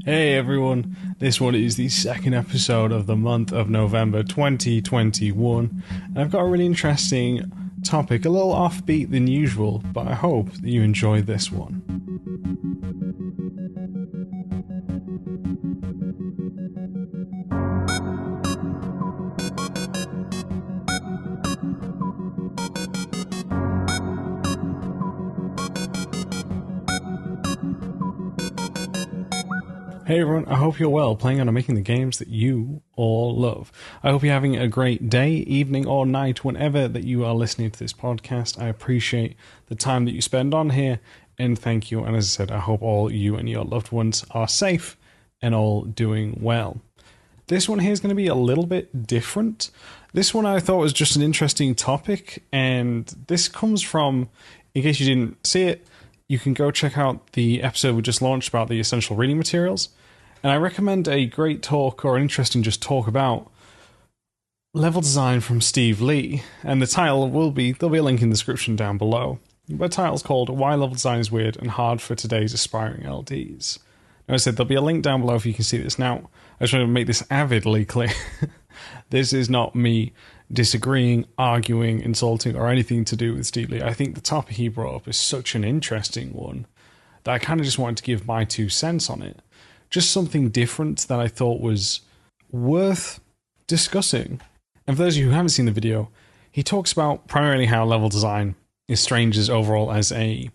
Hey everyone, this one is the second episode of the month of November 2021, and I've got a really interesting topic, a little offbeat than usual, but I hope that you enjoy this one. Hey everyone, I hope you're well, playing on and making the games that you all love. I hope you're having a great day, evening, or night, whenever that you are listening to this podcast. I appreciate the time that you spend on here, and thank you. And as I said, I hope all you and your loved ones are safe and all doing well. This one here is going to be a little bit different. This one I thought was just an interesting topic, and this comes from, in case you didn't see it, you can go check out the episode we just launched about the essential reading materials. And I recommend a great talk, or an interesting just talk about level design from Steve Lee. And the title there'll be a link in the description down below. The title's called Why Level Design is Weird and Hard for Today's Aspiring LDs. Now, I said there'll be a link down below if you can see this. Now, I just want to make this avidly clear. This is not me disagreeing, arguing, insulting, or anything to do with Steve Lee. I think the topic he brought up is such an interesting one that I kind of just wanted to give my 2 cents on it. Just something different that I thought was worth discussing. And for those of you who haven't seen the video, he talks about primarily how level design is strange as overall as a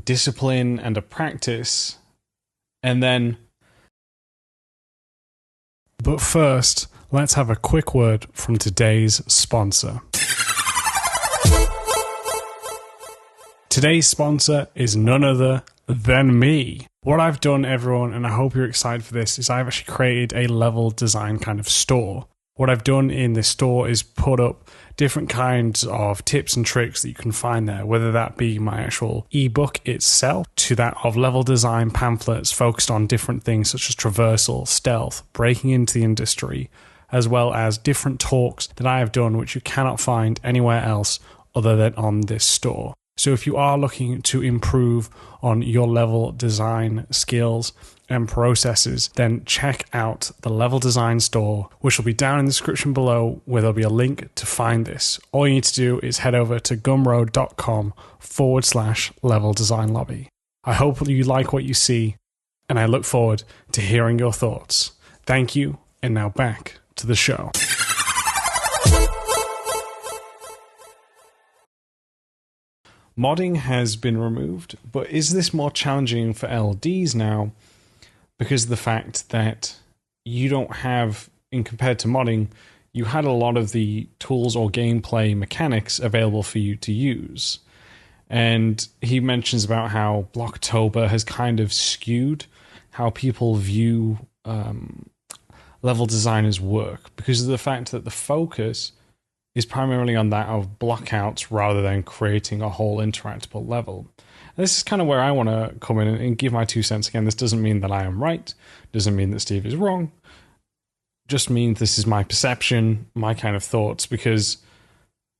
discipline and a practice. And then... But first, let's have a quick word from today's sponsor. Today's sponsor is none other than me. What I've done, everyone, and I hope you're excited for this, is I've actually created a level design kind of store. What I've done in this store is put up different kinds of tips and tricks that you can find there, whether that be my actual ebook itself, to that of level design pamphlets focused on different things such as traversal, stealth, breaking into the industry, as well as different talks that I have done which you cannot find anywhere else other than on this store. So if you are looking to improve on your level design skills and processes, then check out the Level Design store, which will be down in the description below, where there'll be a link to find this. All you need to do is head over to gumroad.com/level design lobby. I hope you like what you see, and I look forward to hearing your thoughts. Thank you, and now back to the show. Modding has been removed, but is this more challenging for LDs now because of the fact that you don't have, in compared to modding, you had a lot of the tools or gameplay mechanics available for you to use? And he mentions about how Blocktober has kind of skewed how people view level designers' work because of the fact that the focus is primarily on that of blockouts rather than creating a whole interactable level. And this is kind of where I want to come in and give my 2 cents. Again, this doesn't mean that I am right, doesn't mean that Steve is wrong, just means this is my perception, my kind of thoughts, because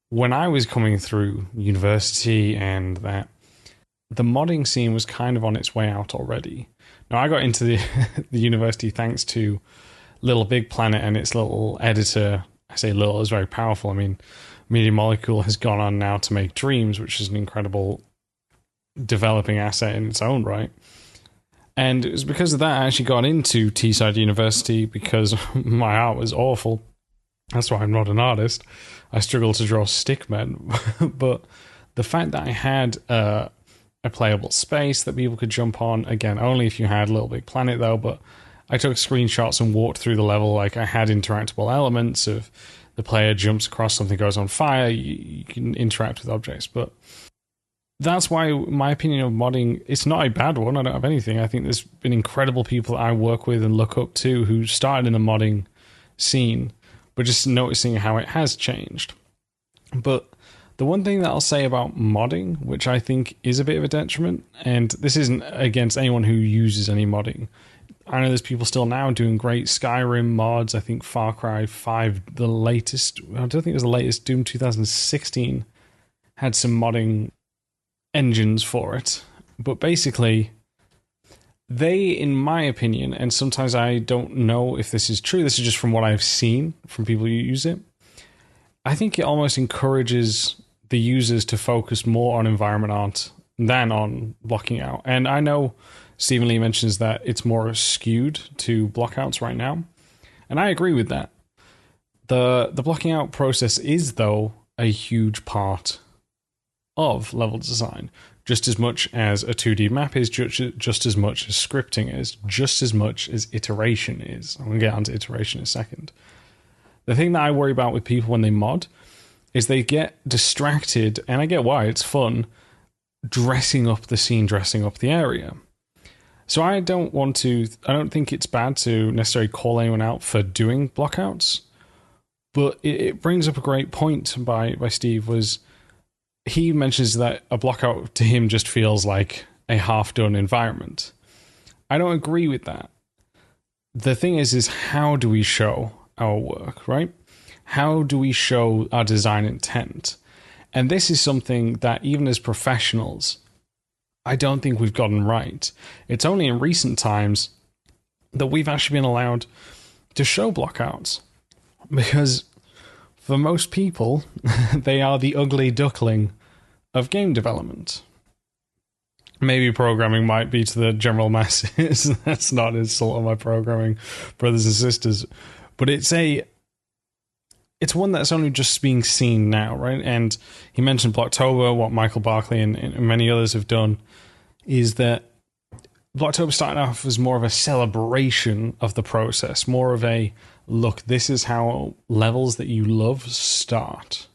when I was coming through university and that, the modding scene was kind of on its way out already. Now, I got into the university thanks to Little Big Planet and its little editor. I say little, is very powerful. I mean, Media Molecule has gone on now to make Dreams, which is an incredible developing asset in its own right. And it was because of that I actually got into Teesside University, because my art was awful. That's why I'm not an artist. I struggle to draw stickmen. But the fact that I had a playable space that people could jump on, again, only if you had Little Big Planet though, but I took screenshots and walked through the level. Like, I had interactable elements of the player jumps across, something goes on fire, you can interact with objects. But that's why my opinion of modding, it's not a bad one. I don't have anything. I think there's been incredible people I work with and look up to who started in the modding scene, but just noticing how it has changed. But the one thing that I'll say about modding, which I think is a bit of a detriment, and this isn't against anyone who uses any modding, I know there's people still now doing great Skyrim mods. I think Far Cry 5, the latest, I don't think it was the latest, Doom 2016, had some modding engines for it. But basically, They, in my opinion, and sometimes I don't know if this is true, this is just from what I've seen from people who use it, I think it almost encourages the users to focus more on environment art than on blocking out. And I know Stephen Lee mentions that it's more skewed to blockouts right now, and I agree with that. The blocking out process is, though, a huge part of level design, just as much as a 2D map is, just as much as scripting is, just as much as iteration is. I'm going to get onto iteration in a second. The thing that I worry about with people when they mod is they get distracted, and I get why, it's fun, dressing up the scene, dressing up the area. So I don't think it's bad to necessarily call anyone out for doing blockouts, but it brings up a great point by Steve. Was he mentions that a blockout to him just feels like a half-done environment. I don't agree with that. The thing is how do we show our work, right? How do we show our design intent? And this is something that even as professionals, I don't think we've gotten right. It's only in recent times that we've actually been allowed to show blockouts. Because for most people, they are the ugly duckling of game development. Maybe programming might be to the general masses. That's not an insult on my programming brothers and sisters. But it's one that's only just being seen now, right? And he mentioned Blocktober, what Michael Barkley and many others have done, is that Blocktober started off as more of a celebration of the process, more of a, look, this is how levels that you love start.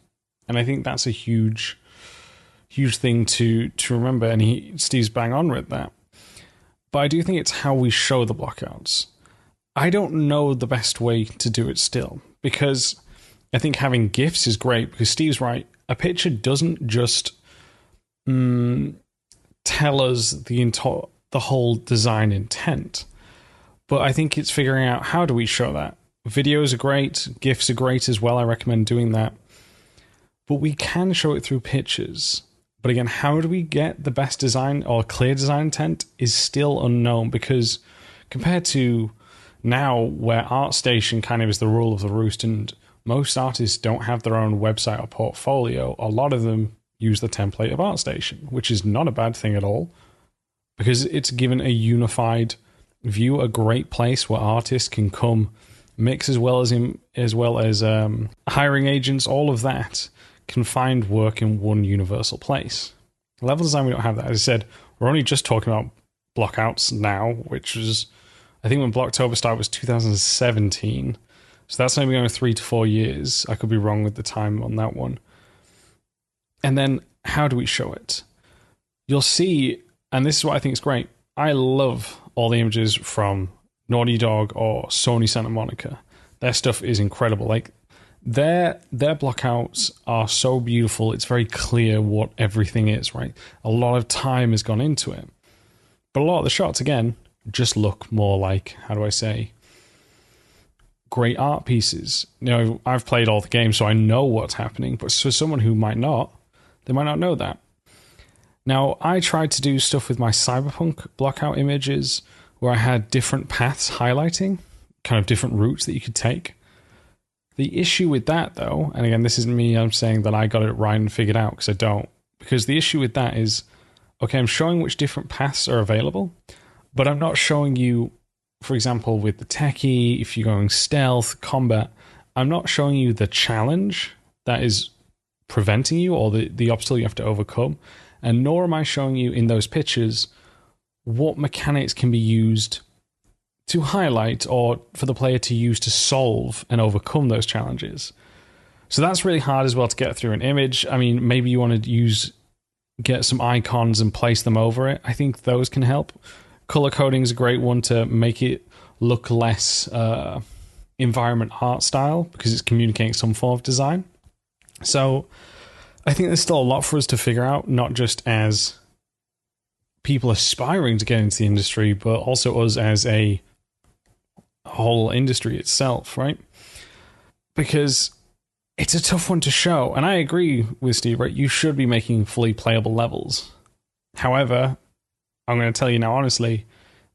And I think that's a huge thing to remember, and Steve's bang on with that. But I do think it's how we show the blockouts. I don't know the best way to do it still, because I think having GIFs is great, because Steve's right. A picture doesn't just tell us the whole design intent, but I think it's figuring out how do we show that. Videos are great, GIFs are great as well. I recommend doing that. But we can show it through pictures. But again, how do we get the best design or clear design intent is still unknown, because compared to now where ArtStation kind of is the rule of the roost and most artists don't have their own website or portfolio, a lot of them use the template of ArtStation, which is not a bad thing at all, because it's given a unified view, a great place where artists can come mix as well as hiring agents, all of that can find work in one universal place. Level design, we don't have that. As I said, we're only just talking about blockouts now, which was, I think when Blocktober started was 2017. So that's only going 3 to 4 years. I could be wrong with the time on that one. And then how do we show it? You'll see, and this is what I think is great. I love all the images from Naughty Dog or Sony Santa Monica. Their stuff is incredible. Like their blockouts are so beautiful. It's very clear what everything is, right? A lot of time has gone into it. But a lot of the shots, again, just look more like, how do I say, great art pieces. You know, I've played all the games, so I know what's happening. But for someone who might not, they might not know that. Now, I tried to do stuff with my Cyberpunk blockout images where I had different paths highlighting, kind of different routes that you could take. The issue with that, though, and again, this isn't me, I'm saying that I got it right and figured out, because I don't. Because the issue with that is, okay, I'm showing which different paths are available, but I'm not showing you, for example, with the techie, if you're going stealth, combat, I'm not showing you the challenge that is preventing you or the obstacle you have to overcome, and nor am I showing you in those pictures what mechanics can be used to highlight or for the player to use to solve and overcome those challenges. So that's really hard as well to get through an image. I mean, maybe you want to get some icons and place them over it. I think those can help. Color coding is a great one to make it look less environment art style, because it's communicating some form of design. So I think there's still a lot for us to figure out, not just as people aspiring to get into the industry, but also us as a whole industry itself, right? Because it's a tough one to show. And I agree with Steve, right? You should be making fully playable levels. However, I'm going to tell you now honestly,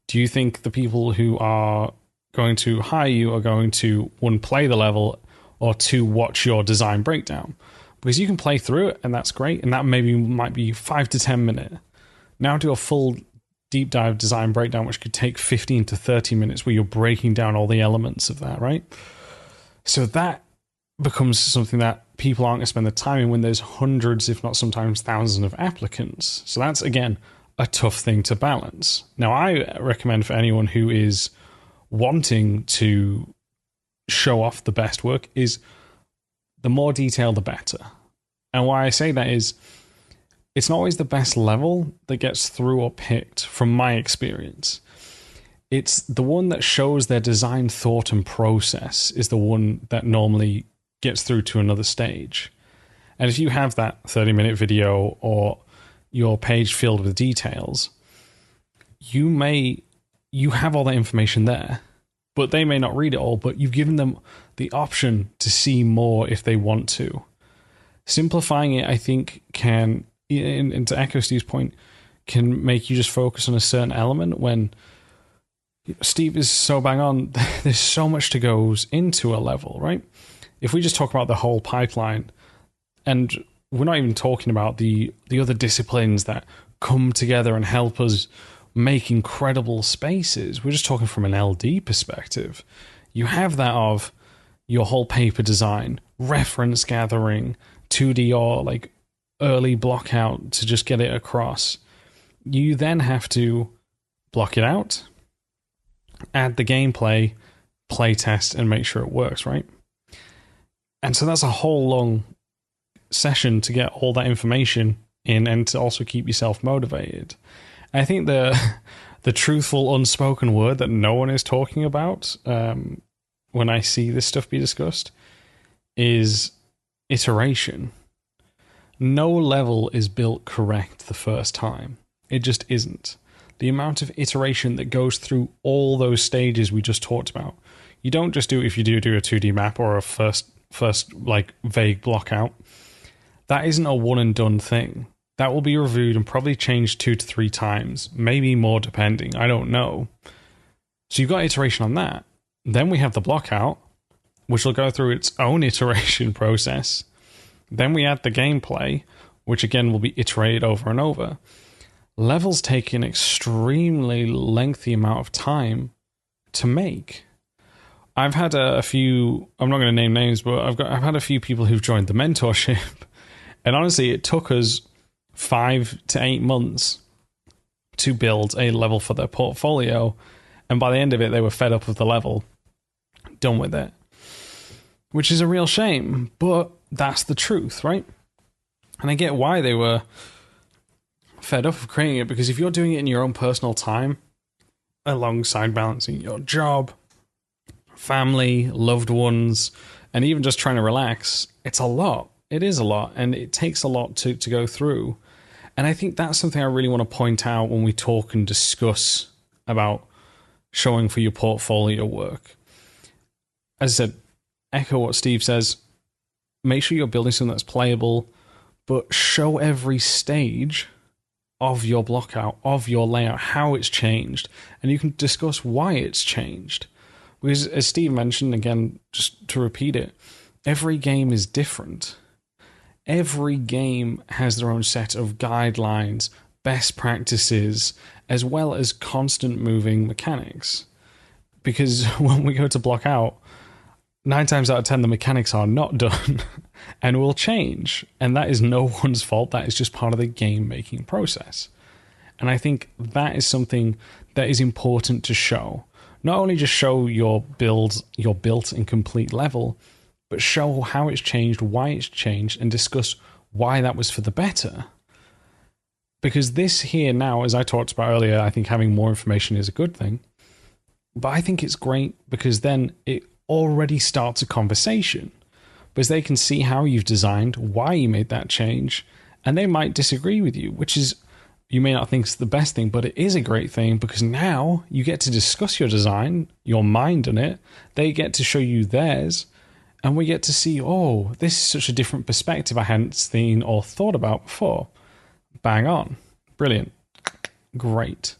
Do you think the people who are going to hire you are going to, one, play the level, or two, watch your design breakdown? Because you can play through it, and that's great, and that maybe might be 5 to 10 minutes. Now do a full deep dive design breakdown, which could take 15 to 30 minutes, where you're breaking down all the elements of that, right? So that becomes something that people aren't going to spend the time in when there's hundreds, if not sometimes thousands of applicants. So that's, again, a tough thing to balance. Now, I recommend for anyone who is wanting to show off the best work is the more detail, the better. And why I say that is it's not always the best level that gets through or picked from my experience. It's the one that shows their design thought and process is the one that normally gets through to another stage. And if you have that 30-minute video or your page filled with details, you have all that information there, but they may not read it all, but you've given them the option to see more if they want to. Simplifying it, I think, can, and to echo Steve's point, can make you just focus on a certain element when Steve is so bang on. There's so much that goes into a level, right? If we just talk about the whole pipeline, and we're not even talking about the other disciplines that come together and help us make incredible spaces. We're just talking from an LD perspective. You have that of your whole paper design, reference gathering, 2D or like early block out to just get it across. You then have to block it out, add the gameplay, play test, and make sure it works, right? And so that's a whole long session to get all that information in and to also keep yourself motivated. I think the truthful unspoken word that no one is talking about when I see this stuff be discussed is iteration. No level is built correct the first time. It just isn't. The amount of iteration that goes through all those stages we just talked about. You don't just do it if you do a 2D map or a first like vague block out. That isn't a one and done thing. That will be reviewed and probably changed 2 to 3 times, maybe more depending. I don't know. So you've got iteration on that. Then we have the block out, which will go through its own iteration process. Then we add the gameplay, which again will be iterated over and over. Levels take an extremely lengthy amount of time to make. I've had a few, I'm not going to name names, but I've had a few people who've joined the mentorship. And honestly, it took us 5 to 8 months to build a level for their portfolio. And by the end of it, they were fed up with the level, done with it. Which is a real shame, but that's the truth, right? And I get why they were fed up of creating it, because if you're doing it in your own personal time, alongside balancing your job, family, loved ones, and even just trying to relax, it's a lot. It is a lot, and it takes a lot to go through. And I think that's something I really want to point out when we talk and discuss about showing for your portfolio work. As I said, echo what Steve says, make sure you're building something that's playable, but show every stage of your block out, of your layout, how it's changed, and you can discuss why it's changed. Because as Steve mentioned, again, just to repeat it, every game is different. Every game has their own set of guidelines, best practices, as well as constant moving mechanics. Because when we go to block out, 9 times out of 10, the mechanics are not done and will change. And that is no one's fault. That is just part of the game making process. And I think that is something that is important to show. Not only just show your built and complete level, but show how it's changed, why it's changed, and discuss why that was for the better. Because this here now, as I talked about earlier, I think having more information is a good thing. But I think it's great because then it already starts a conversation. Because they can see how you've designed, why you made that change, and they might disagree with you, which is, you may not think it's the best thing, but it is a great thing because now you get to discuss your design, your mind on it, they get to show you theirs, and we get to see, oh, this is such a different perspective I hadn't seen or thought about before. Bang on. Brilliant. Great.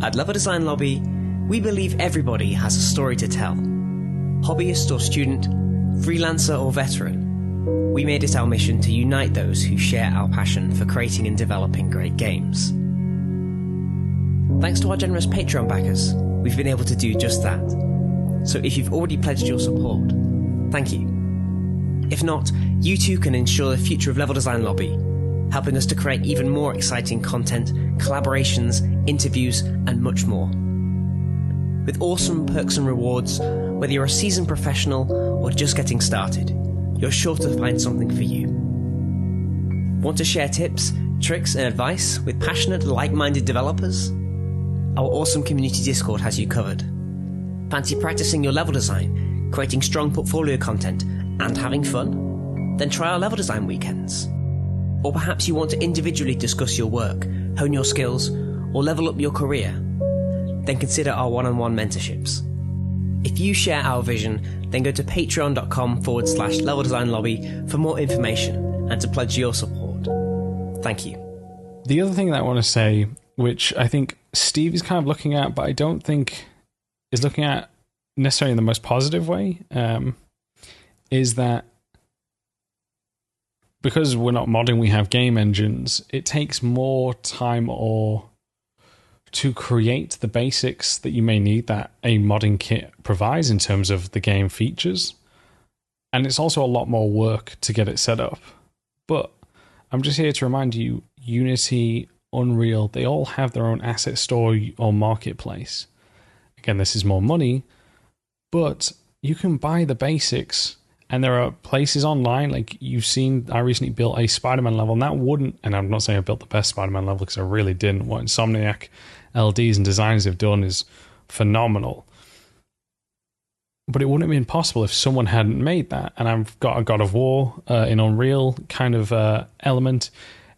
At Level Design Lobby, we believe everybody has a story to tell. Hobbyist or student, freelancer or veteran, we made it our mission to unite those who share our passion for creating and developing great games. Thanks to our generous Patreon backers, we've been able to do just that. So if you've already pledged your support, thank you. If not, you too can ensure the future of Level Design Lobby, helping us to create even more exciting content, collaborations, interviews, and much more. With awesome perks and rewards, whether you're a seasoned professional or just getting started, you're sure to find something for you. Want to share tips, tricks, and advice with passionate, like-minded developers? Our awesome community Discord has you covered. Fancy practicing your level design, creating strong portfolio content, and having fun? Then try our level design weekends. Or perhaps you want to individually discuss your work, hone your skills, or level up your career? Then consider our one-on-one mentorships. If you share our vision, then go to patreon.com/Level Design Lobby for more information and to pledge your support. Thank you. The other thing that I want to say, which I think Steve is kind of looking at, but I don't think is looking at necessarily in the most positive way, is that because we're not modding, we have game engines, it takes more time to create the basics that you may need that a modding kit provides in terms of the game features. And it's also a lot more work to get it set up. But I'm just here to remind you, Unity, Unreal, they all have their own asset store or marketplace. Again, this is more money, but you can buy the basics. And there are places online, like you've seen, I recently built a Spider-Man level, and that wouldn't, and I'm not saying I built the best Spider-Man level because I really didn't. What Insomniac LDs and designers have done is phenomenal. But it wouldn't have been possible if someone hadn't made that. And I've got a God of War in Unreal kind of element.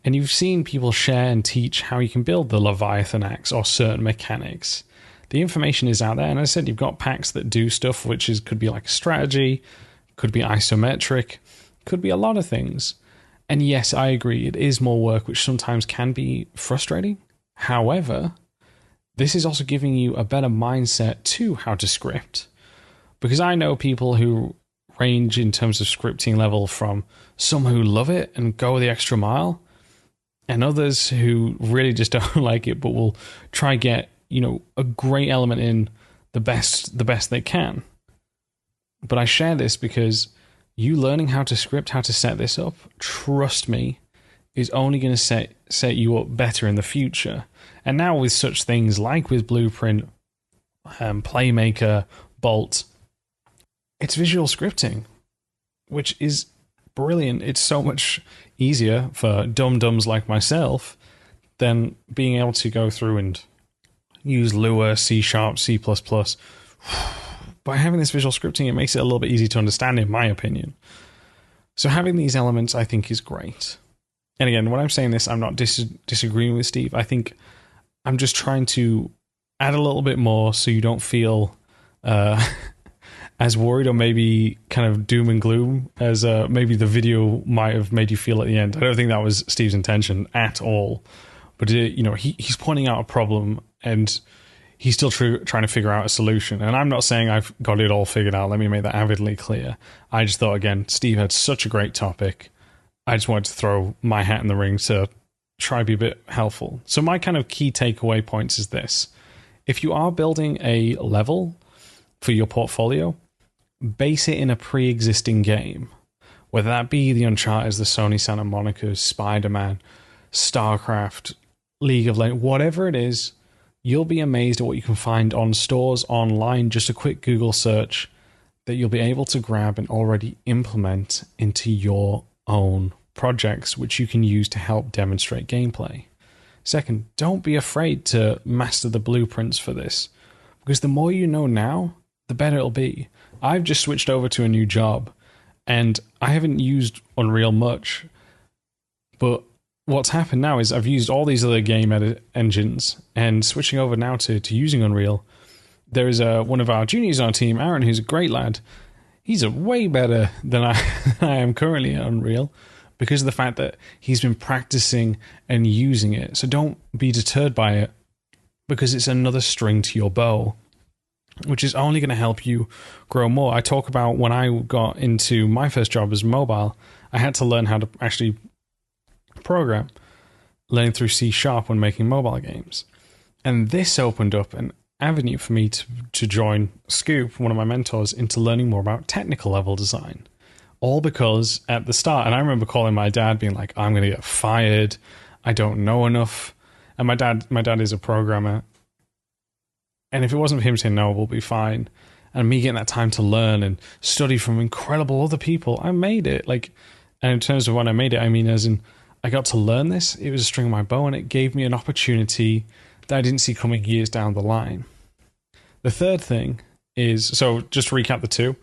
And you've seen people share and teach how you can build the Leviathan axe or certain mechanics. The information is out there. And as I said, you've got packs that do stuff, which could be like a strategy, could be isometric, could be a lot of things. And yes, I agree, it is more work, which sometimes can be frustrating. However, this is also giving you a better mindset to how to script. Because I know people who range in terms of scripting level from some who love it and go the extra mile, and others who really just don't like it, but will try get, a great element in the best they can. But I share this because you learning how to script, how to set this up, trust me, is only going to set you up better in the future. And now with such things like with Blueprint, Playmaker, Bolt, it's visual scripting, which is brilliant. It's so much easier for dum-dums like myself than being able to go through and use Lua, C#, C++. By having this visual scripting, it makes it a little bit easier to understand, in my opinion. So having these elements, I think, is great. And again, when I'm saying this, I'm not disagreeing with Steve. I think I'm just trying to add a little bit more so you don't feel as worried or maybe kind of doom and gloom as maybe the video might have made you feel at the end. I don't think that was Steve's intention at all. But, he's pointing out a problem and he's still trying to figure out a solution. And I'm not saying I've got it all figured out. Let me make that avidly clear. I just thought, again, Steve had such a great topic. I just wanted to throw my hat in the ring to try to be a bit helpful. So my kind of key takeaway points is this. If you are building a level for your portfolio, base it in a pre-existing game. Whether that be the Uncharted, the Sony Santa Monica, Spider-Man, StarCraft, League of Legends, whatever it is, you'll be amazed at what you can find on stores online, just a quick Google search, that you'll be able to grab and already implement into your own projects, which you can use to help demonstrate gameplay. Second, don't be afraid to master the blueprints for this, because the more you know now, the better it'll be. I've just switched over to a new job, and I haven't used Unreal much, but what's happened now is I've used all these other game edit engines, and switching over now to using Unreal, there is one of our juniors on our team, Aaron, who's a great lad. He's a way better than I am currently at Unreal because of the fact that he's been practicing and using it. So don't be deterred by it, because it's another string to your bow, which is only going to help you grow more. I talk about when I got into my first job as mobile, I had to learn how to actually program, learning through C# when making mobile games. And this opened up an avenue for me to join Scoop, one of my mentors, into learning more about technical level design. All because at the start, and I remember calling my dad being like, I'm going to get fired. I don't know enough. And my dad is a programmer. And if it wasn't for him saying, no, we'll be fine, and me getting that time to learn and study from incredible other people, I made it. And in terms of when I made it, I mean, as in, I got to learn this. It was a string of my bow, and it gave me an opportunity that I didn't see coming years down the line. The third thing is, so just to recap the two.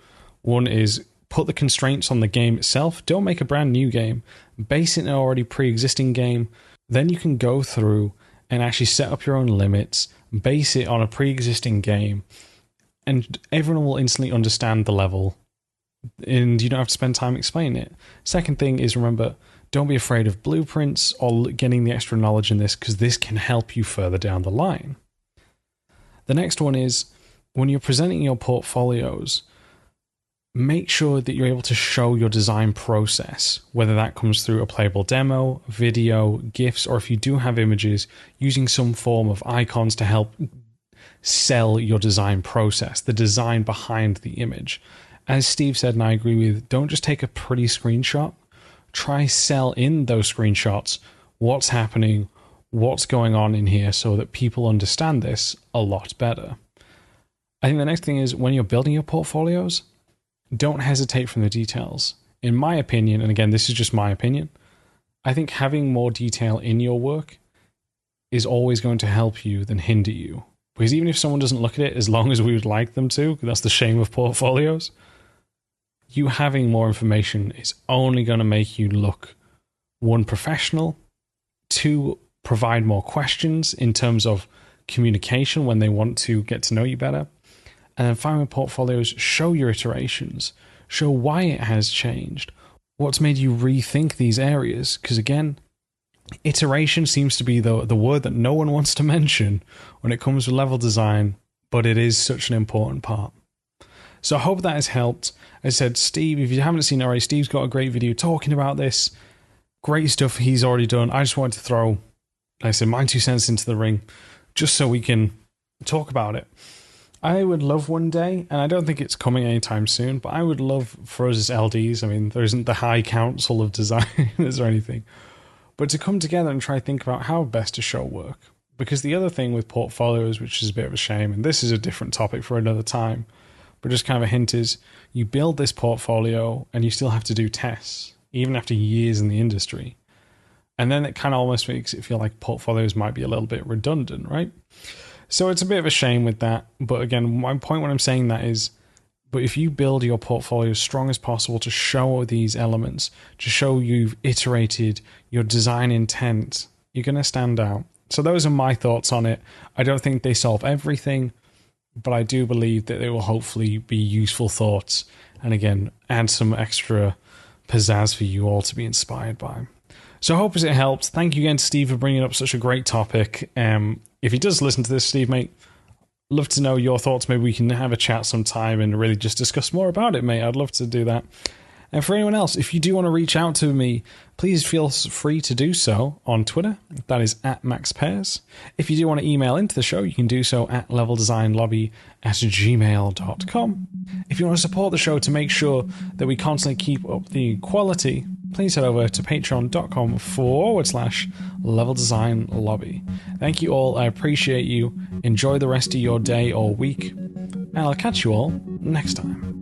One is put the constraints on the game itself. Don't make a brand new game. Base it in an already pre-existing game. Then you can go through and actually set up your own limits, base it on a pre-existing game, and everyone will instantly understand the level, and you don't have to spend time explaining it. Second thing is, remember, don't be afraid of blueprints or getting the extra knowledge in this, because this can help you further down the line. The next one is, when you're presenting your portfolios, make sure that you're able to show your design process, whether that comes through a playable demo, video, GIFs, or if you do have images, using some form of icons to help sell your design process, the design behind the image. As Steve said, and I agree with, don't just take a pretty screenshot. Try sell in those screenshots what's happening, what's going on in here, so that people understand this a lot better. I think the next thing is, when you're building your portfolios, don't hesitate from the details. In my opinion, and again, this is just my opinion, I think having more detail in your work is always going to help you than hinder you. Because even if someone doesn't look at it as long as we would like them to, that's the shame of portfolios, you having more information is only going to make you look, one, professional, two, provide more questions in terms of communication when they want to get to know you better. And then finally, portfolios, show your iterations, show why it has changed, what's made you rethink these areas. Because again, iteration seems to be the word that no one wants to mention when it comes to level design, but it is such an important part. So I hope that has helped. As I said, Steve, if you haven't seen it already, Steve's got a great video talking about this. Great stuff he's already done. I just wanted to throw, like I said, my 2 cents into the ring, just so we can talk about it. I would love one day, and I don't think it's coming anytime soon, but I would love for us as LDs, I mean, there isn't the High Council of Designers or anything, but to come together and try to think about how best to show work. Because the other thing with portfolios, which is a bit of a shame, and this is a different topic for another time, but just kind of a hint is, you build this portfolio and you still have to do tests, even after years in the industry. And then it kind of almost makes it feel like portfolios might be a little bit redundant, right? So it's a bit of a shame with that. But again, my point when I'm saying that is, but if you build your portfolio as strong as possible to show these elements, to show you've iterated your design intent, you're going to stand out. So those are my thoughts on it. I don't think they solve everything, but I do believe that they will hopefully be useful thoughts. And again, add some extra pizzazz for you all to be inspired by. So I hope it helped. Thank you again to Steve for bringing up such a great topic. If he does listen to this, Steve, mate, love to know your thoughts. Maybe we can have a chat sometime and really just discuss more about it, mate. I'd love to do that. And for anyone else, if you do want to reach out to me, please feel free to do so on Twitter. That is @MaxPairs. If you do want to email into the show, you can do so at leveldesignlobby@gmail.com. If you want to support the show to make sure that we constantly keep up the quality, please head over to patreon.com/leveldesignlobby. Thank you all. I appreciate you. Enjoy the rest of your day or week. And I'll catch you all next time.